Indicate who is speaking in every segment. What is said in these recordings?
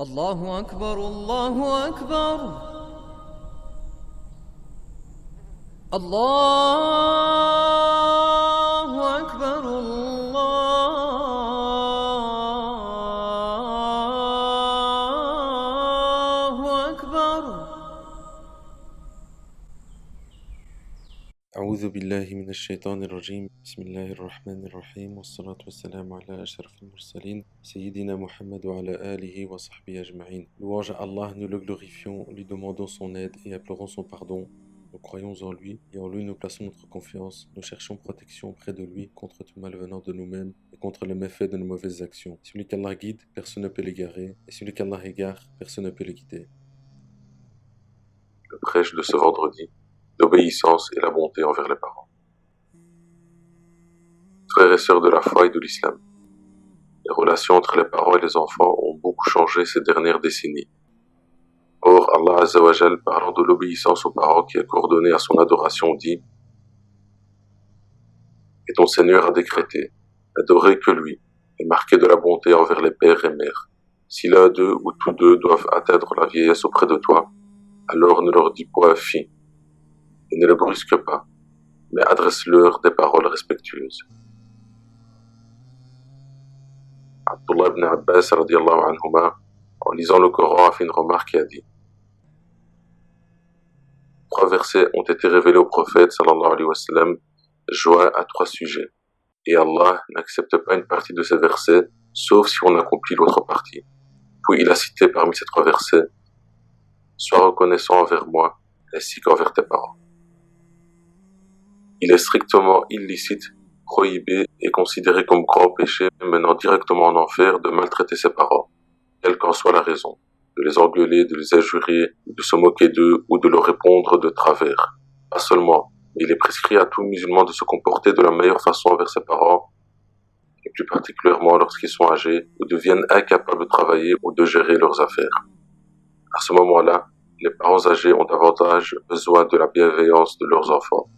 Speaker 1: الله أكبر الله أكبر الله أكبر الله أكبر.
Speaker 2: أعوذ بالله من الشيطان الرجيم. بسم الله الرحمن الرحيم، والصلاة والسلام على أشرف المرسلين سيدنا Muhammad وعلى آله وصحبه أجمعين. Louange à Allah, nous le glorifions, lui demandons son aide et implorons son pardon. Nous croyons en lui et en lui nous plaçons notre confiance. Nous cherchons protection près de lui contre tout mal venant de nous-mêmes et contre les méfaits de nos mauvaises actions. Celui qu'Allah guide, personne ne peut l'égarer, et celui qu'Allah égare, personne ne peut le guider. Le prêche de ce vendredi, l'obéissance et la bonté envers les parents. Frères et sœurs de la foi et de l'islam, les relations entre les parents et les enfants ont beaucoup changé ces dernières décennies. Or, Allah Azza wa Jal, parlant de l'obéissance aux parents qui est coordonnée à son adoration, dit « Et ton Seigneur a décrété, n'adorez que lui, et marquez de la bonté envers les pères et mères. Si l'un d'eux ou tous deux doivent atteindre la vieillesse auprès de toi, alors ne leur dis point fi, et ne les brusque pas, mais adresse-leur des paroles respectueuses. » Abdullah ibn Abbas radiallahu anhuma, en lisant le Coran, a fait une remarque et a dit: 3 versets ont été révélés au prophète sallallahu alayhi wa sallam, joints à 3 sujets, et Allah n'accepte pas une partie de ces versets, sauf si on accomplit l'autre partie. Puis il a cité parmi ces 3 versets: sois reconnaissant envers moi, ainsi qu'envers tes parents. Il est strictement illicite, prohibé et considéré comme grand péché menant directement en enfer de maltraiter ses parents, quelle qu'en soit la raison, de les engueuler, de les injurer, de se moquer d'eux ou de leur répondre de travers. Pas seulement, mais il est prescrit à tout musulman de se comporter de la meilleure façon envers ses parents, et plus particulièrement lorsqu'ils sont âgés ou deviennent incapables de travailler ou de gérer leurs affaires. À ce moment-là, les parents âgés ont davantage besoin de la bienveillance de leurs enfants.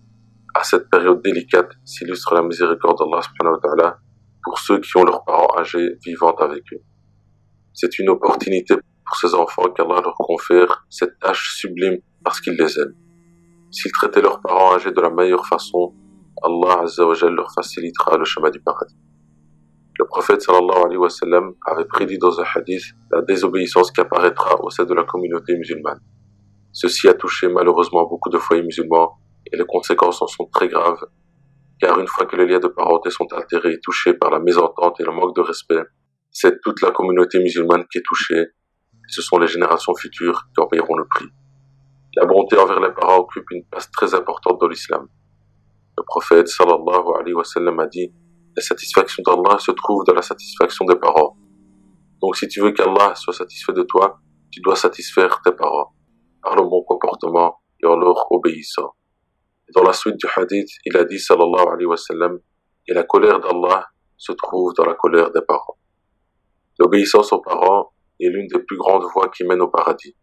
Speaker 2: À cette période délicate s'illustre la miséricorde d'Allah subhanahu wa ta'ala pour ceux qui ont leurs parents âgés vivant avec eux. C'est une opportunité pour ces enfants qu'Allah leur confère cette tâche sublime parce qu'il les aime. S'ils traitaient leurs parents âgés de la meilleure façon, Allah Azza wa Jal leur facilitera le chemin du paradis. Le prophète sallallahu alayhi wa sallam avait prédit dans un hadith la désobéissance qui apparaîtra au sein de la communauté musulmane. Ceci a touché malheureusement beaucoup de foyers musulmans et les conséquences en sont très graves, car une fois que les liens de parenté sont altérés et touchés par la mésentente et le manque de respect, c'est toute la communauté musulmane qui est touchée, et ce sont les générations futures qui en paieront le prix. La bonté envers les parents occupe une place très importante dans l'islam. Le prophète sallallahu alayhi wa sallam a dit: la satisfaction d'Allah se trouve dans la satisfaction des parents. Donc si tu veux qu'Allah soit satisfait de toi, tu dois satisfaire tes parents, par le bon comportement et en leur obéissant. Dans la suite du hadith, il a dit sallallahu alayhi wa sallam: et la colère d'Allah se trouve dans la colère des parents. L'obéissance aux parents est l'une des plus grandes voies qui mènent au paradis.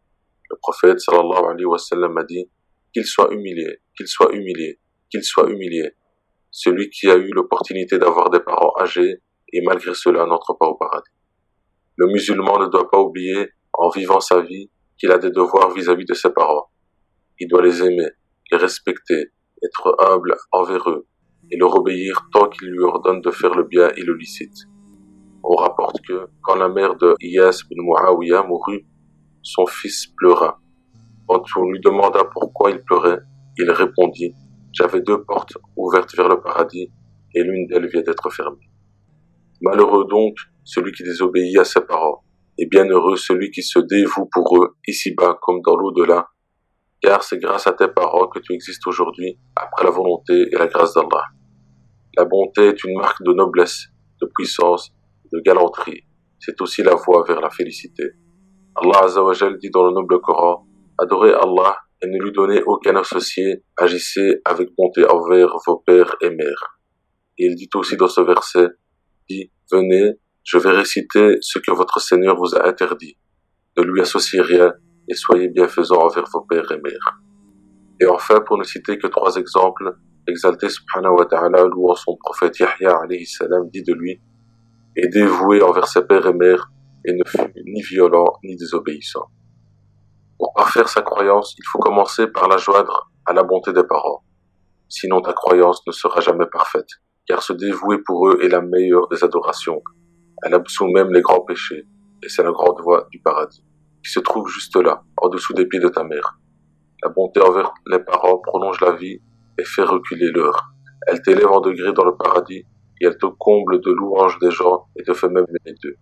Speaker 2: Le prophète sallallahu alayhi wa sallam a dit: qu'il soit humilié, qu'il soit humilié, qu'il soit humilié, celui qui a eu l'opportunité d'avoir des parents âgés et malgré cela n'entre pas au paradis. Le musulman ne doit pas oublier, en vivant sa vie, qu'il a des devoirs vis-à-vis de ses parents. Il doit les aimer, les respecter, être humble envers eux et leur obéir tant qu'ils lui ordonnent de faire le bien et le licite. On rapporte que, quand la mère de Iyas bin Muawiyah mourut, son fils pleura. Quand on lui demanda pourquoi il pleurait, il répondit: j'avais 2 portes ouvertes vers le paradis et l'une d'elles vient d'être fermée. Malheureux donc celui qui désobéit à ses parents, et bienheureux celui qui se dévoue pour eux ici-bas comme dans l'au-delà, car c'est grâce à tes parents que tu existes aujourd'hui, après la volonté et la grâce d'Allah. La bonté est une marque de noblesse, de puissance, de galanterie. C'est aussi la voie vers la félicité. Allah Azza wa Jal dit dans le noble Coran: adorez Allah et ne lui donnez aucun associé, agissez avec bonté envers vos pères et mères. Et il dit aussi dans ce verset, dit: venez, je vais réciter ce que votre Seigneur vous a interdit. Ne lui associez rien et soyez bienfaisants envers vos pères et mères. Et enfin, pour ne citer que 3 exemples, l'exalté subhanahu wa ta'ala, louant son prophète Yahya alayhi salam, dit de lui: et dévoué envers ses pères et mères, et ne fut ni violent ni désobéissant. Pour parfaire sa croyance, il faut commencer par la joindre à la bonté des parents. Sinon ta croyance ne sera jamais parfaite, car se dévouer pour eux est la meilleure des adorations. Elle absout même les grands péchés, et c'est la grande voie du paradis, qui se trouve juste là, en dessous des pieds de ta mère. La bonté envers les parents prolonge la vie et fait reculer l'heure. Elle t'élève en degré dans le paradis, et elle te comble de louanges des gens et te fait même aimer d'eux.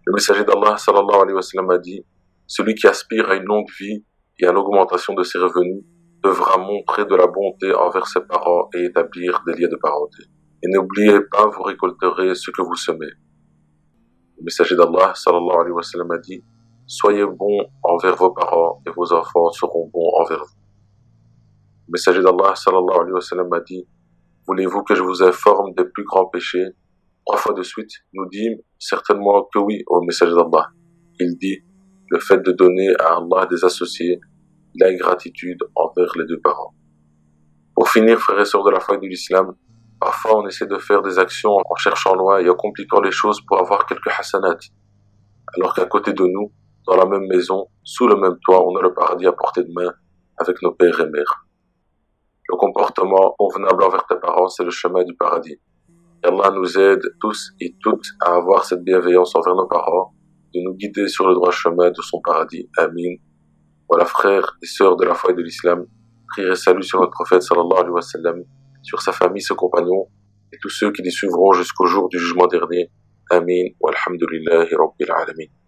Speaker 2: Le messager d'Allah sallallahu alayhi wa sallam a dit: celui qui aspire à une longue vie et à l'augmentation de ses revenus devra montrer de la bonté envers ses parents et établir des liens de parenté. Et n'oubliez pas, vous récolterez ce que vous semez. Le messager d'Allah sallallahu alayhi wa sallam a dit: soyez bons envers vos parents et vos enfants seront bons envers vous. Le messager d'Allah sallallahu alayhi wa sallam a dit: voulez-vous que je vous informe des plus grands péchés? 3 fois de suite, nous dîmes certainement que oui, ô messager d'Allah. Il dit: le fait de donner à Allah des associés, l'ingratitude envers les 2 parents. Pour finir, frères et sœurs de la foi et de l'islam, parfois on essaie de faire des actions en cherchant loin et en compliquant les choses pour avoir quelques hasanat, alors qu'à côté de nous, dans la même maison, sous le même toit, on a le paradis à portée de main avec nos pères et mères. Le comportement convenable envers tes parents, c'est le chemin du paradis. Et Allah nous aide tous et toutes à avoir cette bienveillance envers nos parents, de nous guider sur le droit chemin de son paradis. Amin. Voilà, frères et sœurs de la foi et de l'islam, prière et salut sur notre prophète sallallahu alayhi wa sallam, sur sa famille, ses compagnons et tous ceux qui les suivront jusqu'au jour du jugement dernier. Amin. Walhamdulillahi rabbil alamin.